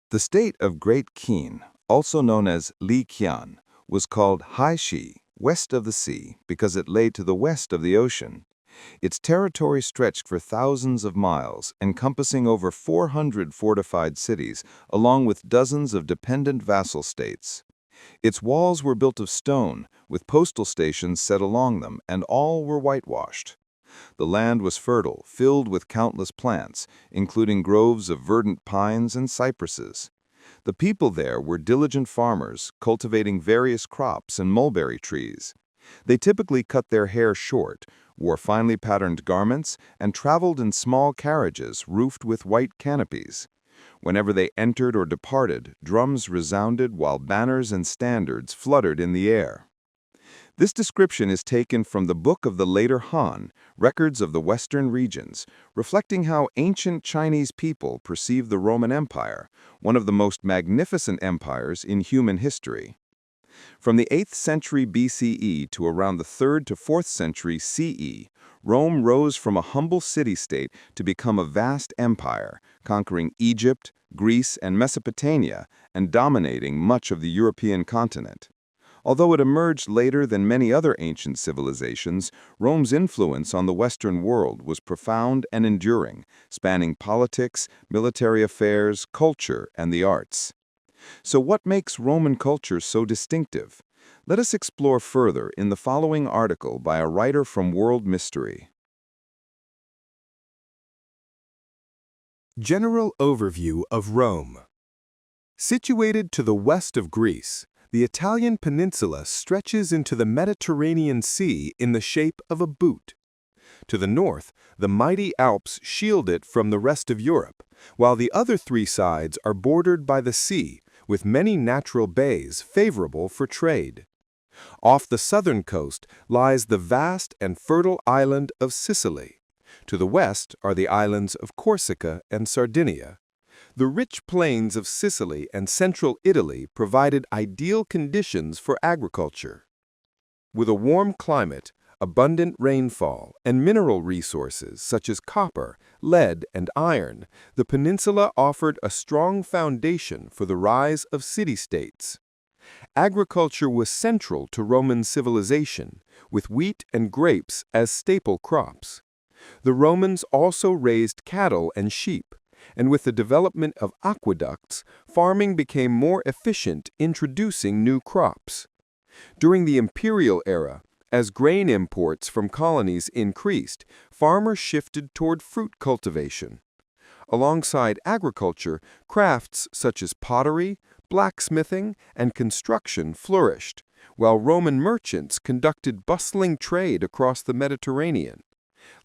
The state of Great Qin, also known as Li Qian, was called Haishi, west of the sea, because it lay to the west of the ocean. Its territory stretched for thousands of miles, encompassing over 400 fortified cities, along with dozens of dependent vassal states. Its walls were built of stone, with postal stations set along them, and all were whitewashed. The land was fertile, filled with countless plants, including groves of verdant pines and cypresses. The people there were diligent farmers, cultivating various crops and mulberry trees. They typically cut their hair short, wore finely patterned garments, and traveled in small carriages roofed with white canopies. Whenever they entered or departed, drums resounded while banners and standards fluttered in the air. This description is taken from the Book of the Later Han, Records of the Western Regions, reflecting how ancient Chinese people perceived the Roman Empire, one of the most magnificent empires in human history. From the 8th century BCE to around the 3rd to 4th century CE, Rome rose from a humble city-state to become a vast empire, conquering Egypt, Greece, and Mesopotamia, and dominating much of the European continent. Although it emerged later than many other ancient civilizations, Rome's influence on the Western world was profound and enduring, spanning politics, military affairs, culture, and the arts. So what makes Roman culture so distinctive? Let us explore further in the following article by a writer from World Mystery. General overview of Rome. Situated to the west of Greece, the Italian Peninsula stretches into the Mediterranean Sea in the shape of a boot. To the north, the mighty Alps shield it from the rest of Europe, while the other three sides are bordered by the sea, with many natural bays favorable for trade. Off the southern coast lies the vast and fertile island of Sicily. To the west are the islands of Corsica and Sardinia. The rich plains of Sicily and central Italy provided ideal conditions for agriculture. With a warm climate, abundant rainfall, and mineral resources such as copper, lead, and iron, the peninsula offered a strong foundation for the rise of city-states. Agriculture was central to Roman civilization, with wheat and grapes as staple crops. The Romans also raised cattle and sheep, and with the development of aqueducts, farming became more efficient, introducing new crops. During the imperial era, as grain imports from colonies increased, farmers shifted toward fruit cultivation. Alongside agriculture, crafts such as pottery, blacksmithing, and construction flourished, while Roman merchants conducted bustling trade across the Mediterranean.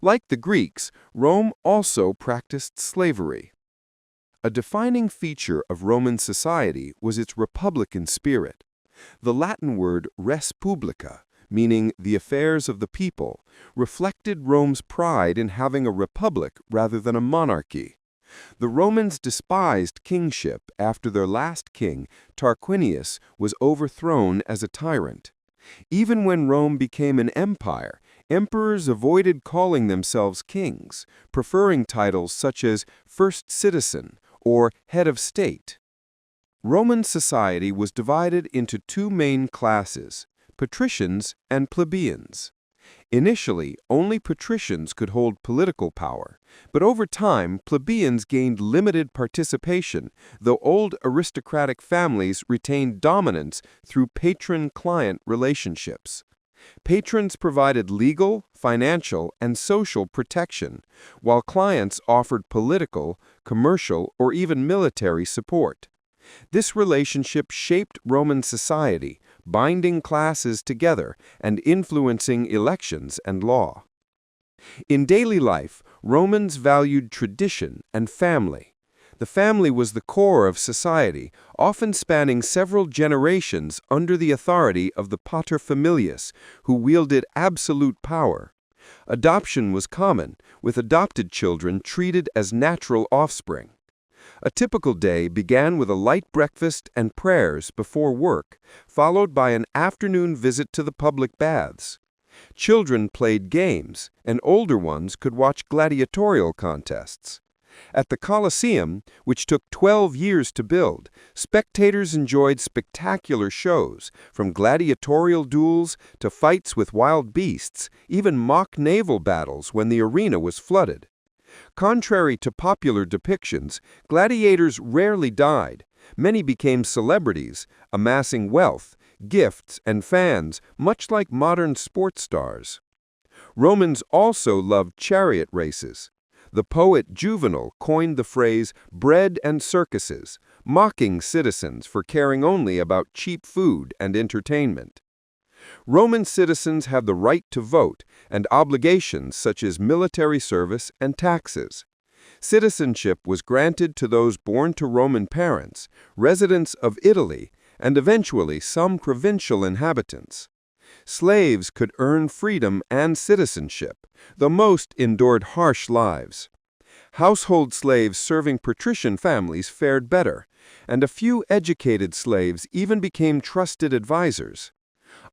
Like the Greeks, Rome also practiced slavery. A defining feature of Roman society was its republican spirit. The Latin word res publica, meaning the affairs of the people, reflected Rome's pride in having a republic rather than a monarchy. The Romans despised kingship after their last king, Tarquinius, was overthrown as a tyrant. Even when Rome became an empire, emperors avoided calling themselves kings, preferring titles such as first citizen or head of state. Roman society was divided into two main classes, patricians and plebeians. Initially, only patricians could hold political power, but over time, plebeians gained limited participation, though old aristocratic families retained dominance through patron-client relationships. Patrons provided legal, financial, and social protection, while clients offered political, commercial, or even military support. This relationship shaped Roman society, binding classes together and influencing elections and law. In daily life, Romans valued tradition and family. The family was the core of society, often spanning several generations under the authority of the paterfamilias, who wielded absolute power. Adoption was common, with adopted children treated as natural offspring. A typical day began with a light breakfast and prayers before work, followed by an afternoon visit to the public baths. Children played games, and older ones could watch gladiatorial contests. At the Colosseum, which took 12 years to build, spectators enjoyed spectacular shows, from gladiatorial duels to fights with wild beasts, even mock naval battles when the arena was flooded. Contrary to popular depictions, gladiators rarely died. Many became celebrities, amassing wealth, gifts, and fans, much like modern sports stars. Romans also loved chariot races. The poet Juvenal coined the phrase bread and circuses, mocking citizens for caring only about cheap food and entertainment. Roman citizens have the right to vote and obligations such as military service and taxes. Citizenship was granted to those born to Roman parents, residents of Italy, and eventually some provincial inhabitants. Slaves could earn freedom and citizenship, though most endured harsh lives. Household slaves serving patrician families fared better, and a few educated slaves even became trusted advisors.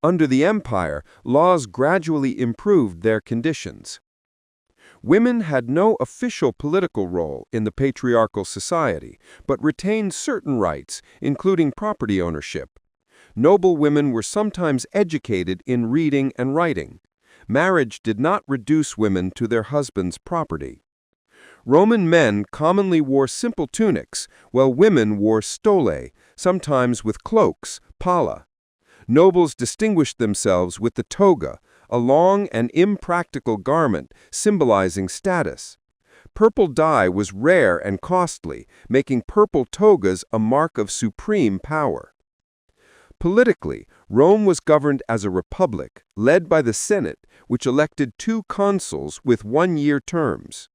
Under the empire, laws gradually improved their conditions. Women had no official political role in the patriarchal society, but retained certain rights, including property ownership. Noble women were sometimes educated in reading and writing. Marriage did not reduce women to their husband's property. Roman men commonly wore simple tunics, while women wore stole, sometimes with cloaks, palla. Nobles distinguished themselves with the toga, a long and impractical garment symbolizing status. Purple dye was rare and costly, making purple togas a mark of supreme power. Politically, Rome was governed as a republic, led by the Senate, which elected 2 consuls with 1-year terms.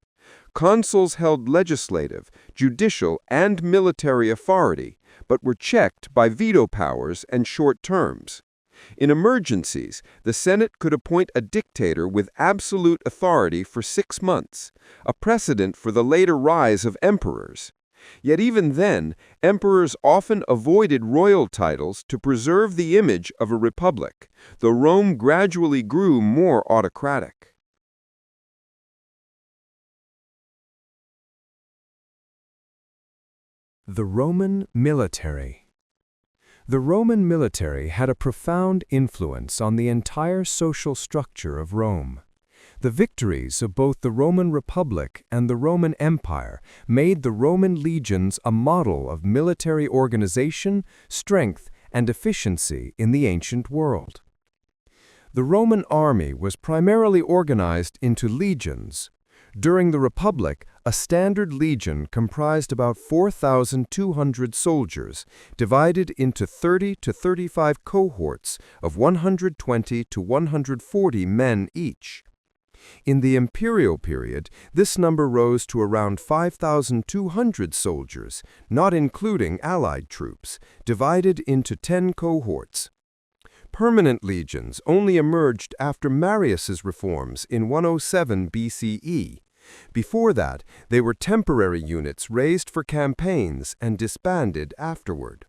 Consuls held legislative, judicial, and military authority, but were checked by veto powers and short terms. In emergencies, the Senate could appoint a dictator with absolute authority for 6 months, a precedent for the later rise of emperors. Yet even then, emperors often avoided royal titles to preserve the image of a republic, though Rome gradually grew more autocratic. The Roman military. The Roman military had a profound influence on the entire social structure of Rome. The victories of both the Roman Republic and the Roman Empire made the Roman legions a model of military organization, strength, and efficiency in the ancient world. The Roman army was primarily organized into legions. During the Republic, a standard legion comprised about 4,200 soldiers, divided into 30 to 35 cohorts of 120 to 140 men each. In the imperial period, this number rose to around 5,200 soldiers, not including allied troops, divided into 10 cohorts. Permanent legions only emerged after Marius's reforms in 107 BCE. Before that, they were temporary units raised for campaigns and disbanded afterward.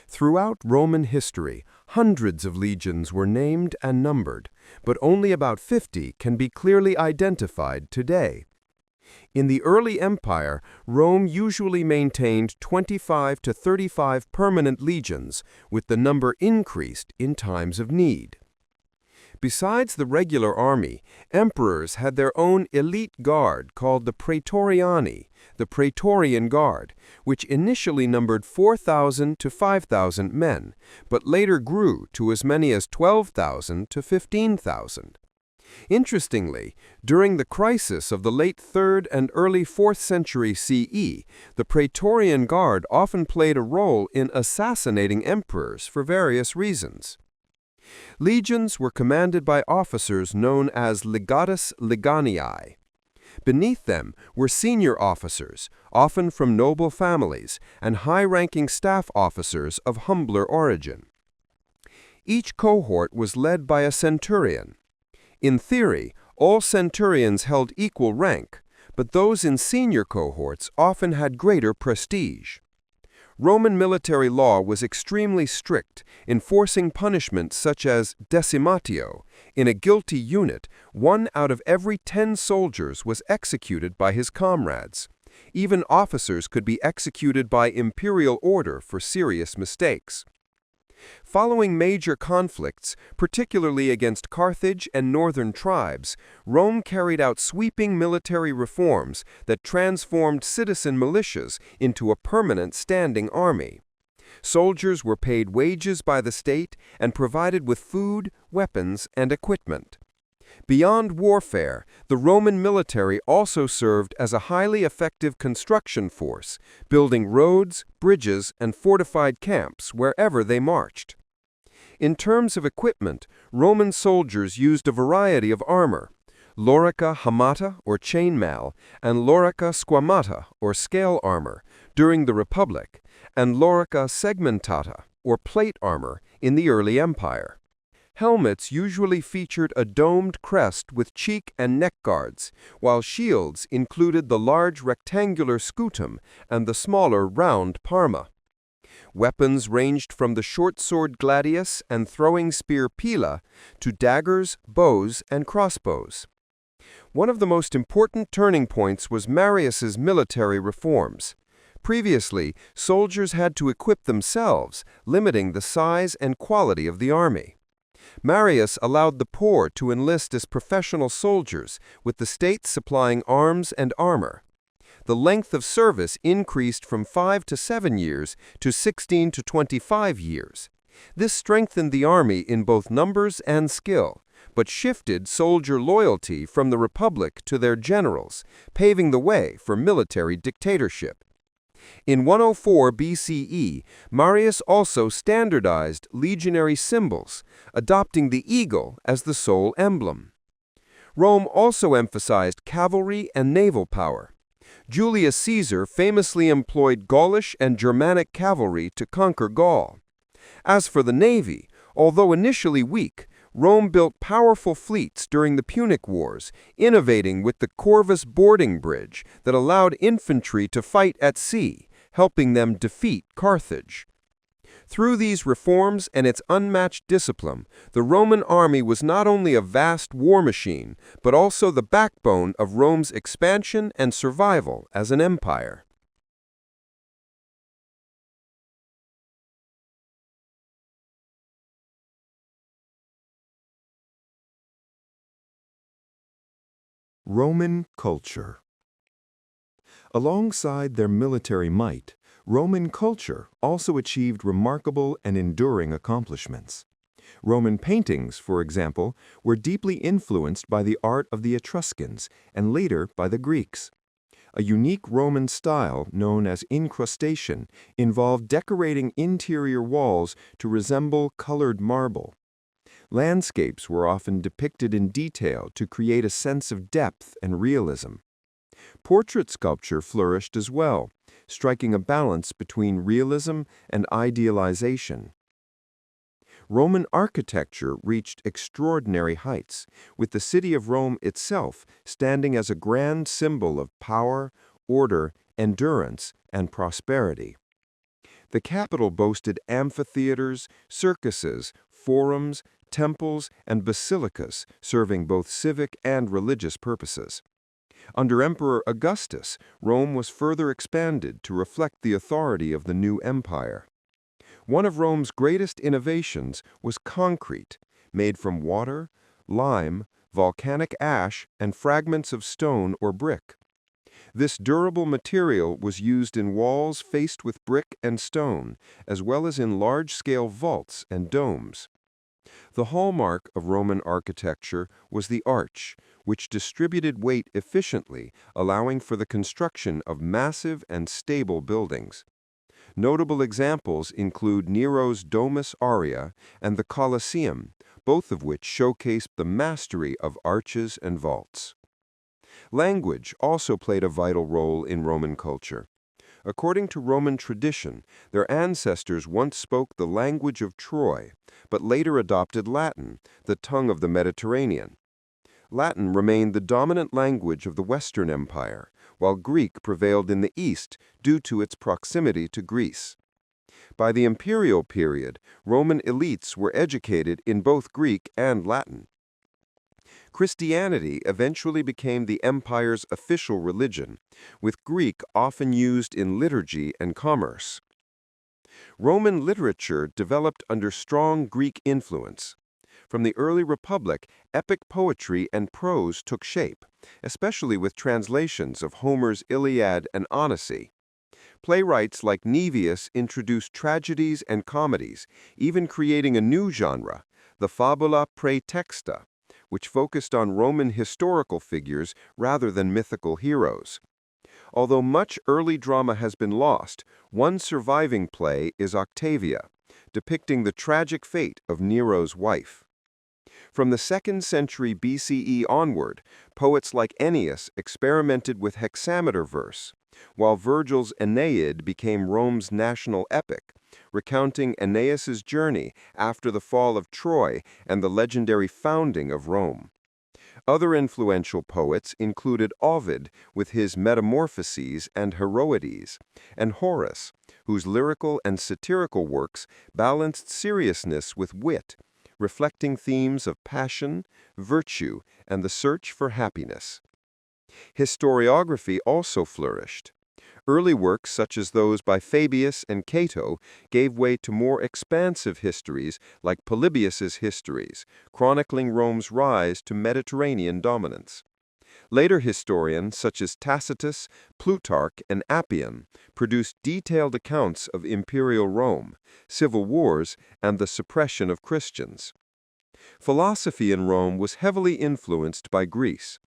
Throughout Roman history, hundreds of legions were named and numbered, but only about 50 can be clearly identified today. In the early empire, Rome usually maintained 25 to 35 permanent legions, with the number increased in times of need. Besides the regular army, emperors had their own elite guard called the Praetoriani, the Praetorian Guard, which initially numbered 4,000 to 5,000 men, but later grew to as many as 12,000 to 15,000. Interestingly, during the crisis of the late 3rd and early 4th century CE, the Praetorian Guard often played a role in assassinating emperors for various reasons. Legions were commanded by officers known as legatus leganii. Beneath them were senior officers, often from noble families, and high-ranking staff officers of humbler origin. Each cohort was led by a centurion. In theory, all centurions held equal rank, but those in senior cohorts often had greater prestige. Roman military law was extremely strict, enforcing punishments such as decimatio. In a guilty unit, 1 out of every 10 soldiers was executed by his comrades. Even officers could be executed by imperial order for serious mistakes. Following major conflicts, particularly against Carthage and northern tribes, Rome carried out sweeping military reforms that transformed citizen militias into a permanent standing army. Soldiers were paid wages by the state and provided with food, weapons, and equipment. Beyond warfare, the Roman military also served as a highly effective construction force, building roads, bridges, and fortified camps wherever they marched. In terms of equipment, Roman soldiers used a variety of armor: lorica hamata, or chainmail, and lorica squamata, or scale armor, during the Republic, and lorica segmentata, or plate armor, in the early Empire. Helmets usually featured a domed crest with cheek and neck guards, while shields included the large rectangular scutum and the smaller round parma. Weapons ranged from the short sword gladius and throwing spear pila to daggers, bows, and crossbows. One of the most important turning points was Marius's military reforms. Previously, soldiers had to equip themselves, limiting the size and quality of the army. Marius allowed the poor to enlist as professional soldiers, with the state supplying arms and armor. The length of service increased from 5 to 7 years to 16 to 25 years. This strengthened the army in both numbers and skill, but shifted soldier loyalty from the Republic to their generals, paving the way for military dictatorship. In 104 BCE, Marius also standardized legionary symbols, adopting the eagle as the sole emblem. Rome also emphasized cavalry and naval power. Julius Caesar famously employed Gaulish and Germanic cavalry to conquer Gaul. As for the navy, although initially weak, Rome built powerful fleets during the Punic Wars, innovating with the Corvus boarding bridge that allowed infantry to fight at sea, helping them defeat Carthage. Through these reforms and its unmatched discipline, the Roman army was not only a vast war machine, but also the backbone of Rome's expansion and survival as an empire. Roman culture. Alongside their military might, Roman culture also achieved remarkable and enduring accomplishments. Roman paintings, for example, were deeply influenced by the art of the Etruscans and later by the Greeks. A unique Roman style known as incrustation involved decorating interior walls to resemble colored marble. Landscapes were often depicted in detail to create a sense of depth and realism. Portrait sculpture flourished as well, striking a balance between realism and idealization. Roman architecture reached extraordinary heights, with the city of Rome itself standing as a grand symbol of power, order, endurance, and prosperity. The capital boasted amphitheaters, circuses, forums, temples, and basilicas serving both civic and religious purposes. Under Emperor Augustus, Rome was further expanded to reflect the authority of the new empire. One of Rome's greatest innovations was concrete, made from water, lime, volcanic ash, and fragments of stone or brick. This durable material was used in walls faced with brick and stone, as well as in large-scale vaults and domes. The hallmark of Roman architecture was the arch, which distributed weight efficiently, allowing for the construction of massive and stable buildings. Notable examples include Nero's Domus Aurea and the Colosseum, both of which showcased the mastery of arches and vaults. Language also played a vital role in Roman culture. According to Roman tradition, their ancestors once spoke the language of Troy, but later adopted Latin, the tongue of the Mediterranean. Latin remained the dominant language of the Western Empire, while Greek prevailed in the East due to its proximity to Greece. By the imperial period, Roman elites were educated in both Greek and Latin. Christianity eventually became the empire's official religion, with Greek often used in liturgy and commerce. Roman literature developed under strong Greek influence. From the early Republic, epic poetry and prose took shape, especially with translations of Homer's Iliad and Odyssey. Playwrights like Naevius introduced tragedies and comedies, even creating a new genre, the fabula praetexta, which focused on Roman historical figures rather than mythical heroes. Although much early drama has been lost, one surviving play is Octavia, depicting the tragic fate of Nero's wife. From the 2nd century BCE onward, poets like Ennius experimented with hexameter verse, while Virgil's Aeneid became Rome's national epic, recounting Aeneas's journey after the fall of Troy and the legendary founding of Rome. Other influential poets included Ovid with his Metamorphoses and Heroides, and Horace, whose lyrical and satirical works balanced seriousness with wit, reflecting themes of passion, virtue, and the search for happiness. Historiography also flourished. Early works such as those by Fabius and Cato gave way to more expansive histories like Polybius's Histories, chronicling Rome's rise to Mediterranean dominance. Later historians such as Tacitus, Plutarch, and Appian produced detailed accounts of imperial Rome, civil wars, and the suppression of Christians. Philosophy in Rome was heavily influenced by Greece.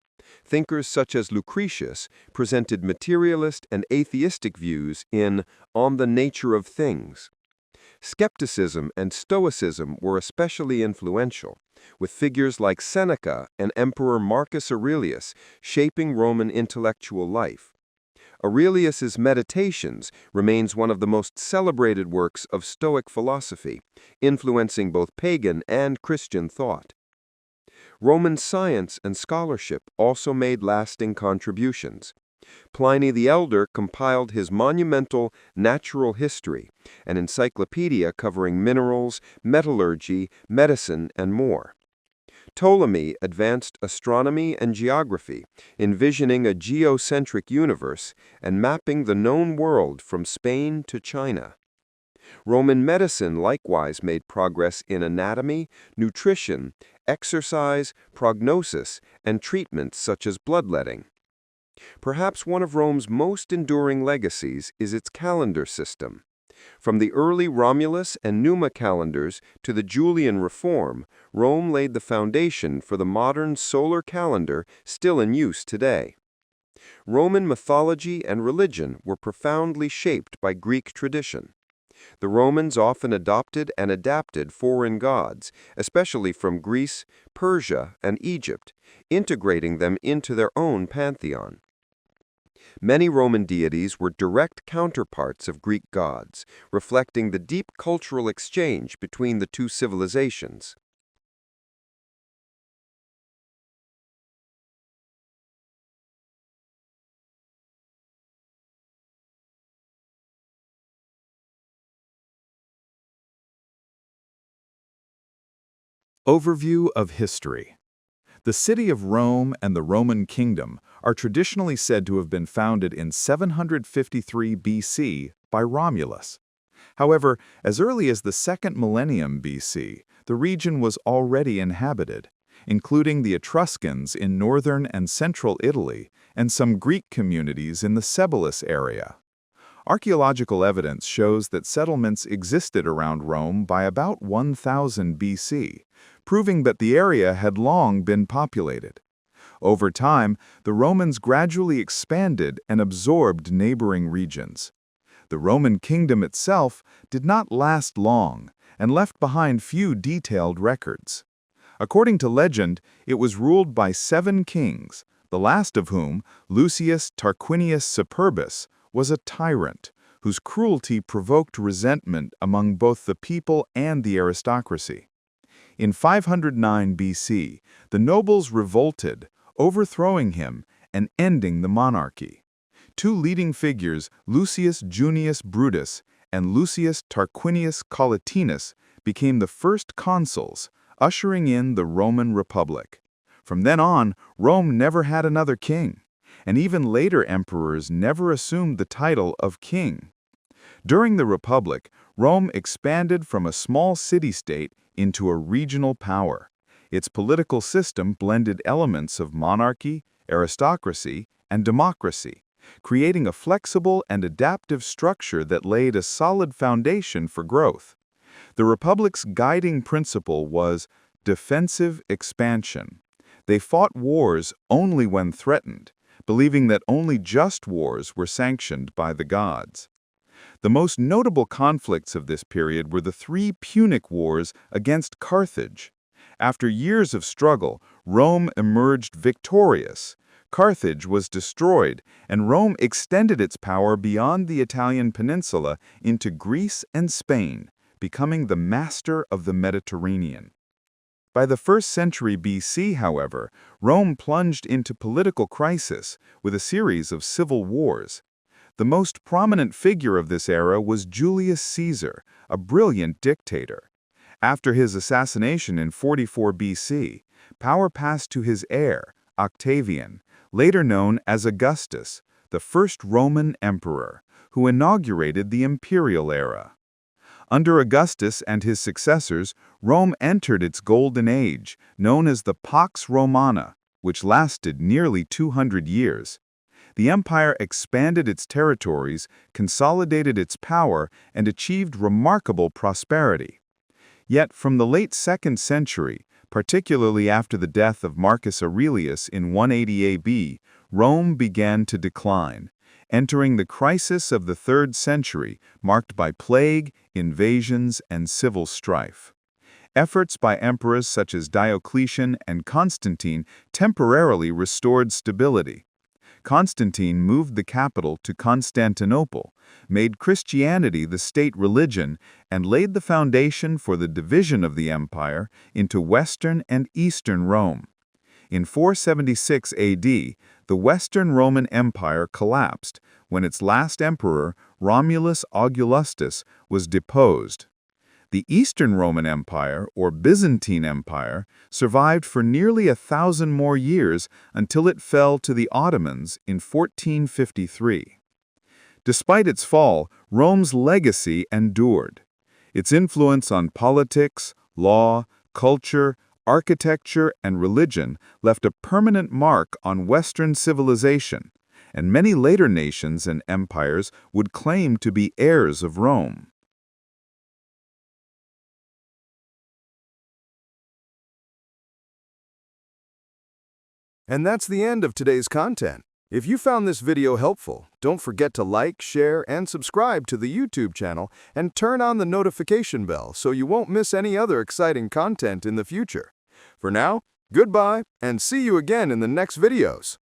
Thinkers such as Lucretius presented materialist and atheistic views in On the Nature of Things. Skepticism and Stoicism were especially influential, with figures like Seneca and Emperor Marcus Aurelius shaping Roman intellectual life. Aurelius's Meditations remains one of the most celebrated works of Stoic philosophy, influencing both pagan and Christian thought. Roman science and scholarship also made lasting contributions. Pliny the Elder compiled his monumental Natural History, an encyclopedia covering minerals, metallurgy, medicine, and more. Ptolemy advanced astronomy and geography, envisioning a geocentric universe and mapping the known world from Spain to China. Roman medicine likewise made progress in anatomy, nutrition, exercise, prognosis, and treatments such as bloodletting. Perhaps one of Rome's most enduring legacies is its calendar system. From the early Romulus and Numa calendars to the Julian Reform, Rome laid the foundation for the modern solar calendar still in use today. Roman mythology and religion were profoundly shaped by Greek tradition. The Romans often adopted and adapted foreign gods, especially from Greece, Persia, and Egypt, integrating them into their own pantheon. Many Roman deities were direct counterparts of Greek gods, reflecting the deep cultural exchange between the two civilizations. Overview of history. The city of Rome and the Roman kingdom are traditionally said to have been founded in 753 BC by Romulus. However, as early as the 2nd millennium BC, the region was already inhabited, including the Etruscans in northern and central Italy and some Greek communities in the Cebalus area. Archaeological evidence shows that settlements existed around Rome by about 1000 BC, proving that the area had long been populated. Over time, the Romans gradually expanded and absorbed neighboring regions. The Roman kingdom itself did not last long and left behind few detailed records. According to legend, it was ruled by 7 kings, the last of whom, Lucius Tarquinius Superbus, was a tyrant whose cruelty provoked resentment among both the people and the aristocracy. In 509 BC, the nobles revolted, overthrowing him and ending the monarchy. 2 leading figures, Lucius Junius Brutus and Lucius Tarquinius Collatinus, became the first consuls, ushering in the Roman Republic. From then on, Rome never had another king, and even later emperors never assumed the title of king. During the Republic, Rome expanded from a small city-state into a regional power. Its political system blended elements of monarchy, aristocracy, and democracy, creating a flexible and adaptive structure that laid a solid foundation for growth. The Republic's guiding principle was defensive expansion. They fought wars only when threatened, believing that only just wars were sanctioned by the gods. The most notable conflicts of this period were the three Punic Wars against Carthage. After years of struggle, Rome emerged victorious. Carthage was destroyed, and Rome extended its power beyond the Italian Peninsula into Greece and Spain, becoming the master of the Mediterranean. By the 1st century BC, however, Rome plunged into political crisis with a series of civil wars. The most prominent figure of this era was Julius Caesar, a brilliant dictator. After his assassination in 44 BC, power passed to his heir, Octavian, later known as Augustus, the first Roman emperor, who inaugurated the imperial era. Under Augustus and his successors, Rome entered its golden age, known as the Pax Romana, which lasted nearly 200 years. The empire expanded its territories, consolidated its power, and achieved remarkable prosperity. Yet from the late 2nd century, particularly after the death of Marcus Aurelius in 180 AB, Rome began to decline, entering the crisis of the 3rd century, marked by plague, invasions, and civil strife. Efforts by emperors such as Diocletian and Constantine temporarily restored stability. Constantine moved the capital to Constantinople, made Christianity the state religion, and laid the foundation for the division of the empire into Western and Eastern Rome. In 476 AD, the Western Roman Empire collapsed when its last emperor, Romulus Augustus, was deposed. The Eastern Roman Empire, or Byzantine Empire, survived for nearly 1,000 more years until it fell to the Ottomans in 1453. Despite its fall, Rome's legacy endured. Its influence on politics, law, culture, architecture, and religion left a permanent mark on Western civilization, and many later nations and empires would claim to be heirs of Rome. And that's the end of today's content. If you found this video helpful, don't forget to like, share, and subscribe to the YouTube channel and turn on the notification bell so you won't miss any other exciting content in the future. For now, goodbye, and see you again in the next videos.